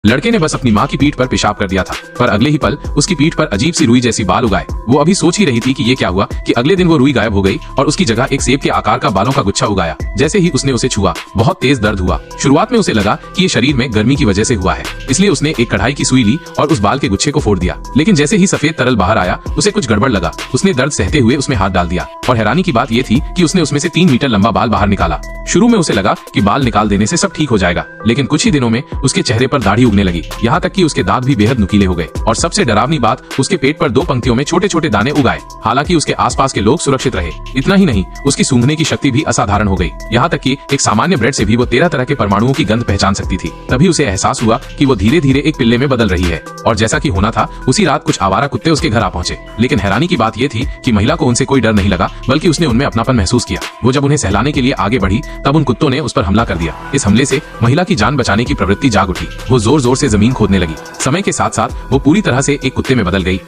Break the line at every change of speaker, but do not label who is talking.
लड़के ने बस अपनी माँ की पीठ पर पेशाब कर दिया था, पर अगले ही पल उसकी पीठ पर अजीब सी रुई जैसी बाल उगाए। वो अभी सोच ही रही थी कि ये क्या हुआ कि अगले दिन वो रुई गायब हो गई और उसकी जगह एक सेब के आकार का बालों का गुच्छा उगाया। जैसे ही उसने उसे छुआ, बहुत तेज दर्द हुआ। शुरुआत में उसे लगा कि ये शरीर में गर्मी की वजह से हुआ है, इसलिए उसने एक कढ़ाई की सुई ली और उस बाल के गुच्छे को फोड़ दिया। लेकिन जैसे ही सफेद तरल बाहर आया, उसे कुछ गड़बड़ लगा। उसने दर्द सहते हुए उसमें हाथ डाल दिया और हैरानी की बात यह थी कि उसने उसमें से 3 मीटर लंबा बाल बाहर निकाला। शुरू में उसे लगा कि बाल निकाल देने से सब ठीक हो जाएगा, लेकिन कुछ ही दिनों में उसके चेहरे पर दाढ़ी उगने लगी, यहाँ तक कि उसके दांत भी बेहद नुकीले हो गए। और सबसे डरावनी बात, उसके पेट पर 2 पंक्तियों में छोटे छोटे दाने उगाए। हालांकि उसके आसपास के लोग सुरक्षित रहे। इतना ही नहीं, उसकी सूंघने की शक्ति भी असाधारण हो गई, यहाँ तक कि एक सामान्य ब्रेड से भी वो 13 तरह के परमाणुओं की गंध पहचान सकती थी। तभी उसे एहसास हुआ कि वो धीरे धीरे एक पिल्ले में बदल रही है। और जैसा कि होना था, उसी रात कुछ आवारा कुत्ते उसके घर आ पहुंचे। लेकिन हैरानी की बात यह थी कि महिला को उनसे कोई डर नहीं लगा, बल्कि उसने उनमें अपनापन महसूस किया। वो जब उन्हें सहलाने के लिए आगे बढ़ी, तब उन कुत्तों ने उस पर हमला कर दिया। इस हमले से महिला की जान बचाने की प्रवृत्ति जाग उठी। वो जोर जोर से जमीन खोदने लगी। समय के साथ साथ वो पूरी तरह से एक कुत्ते में बदल गई।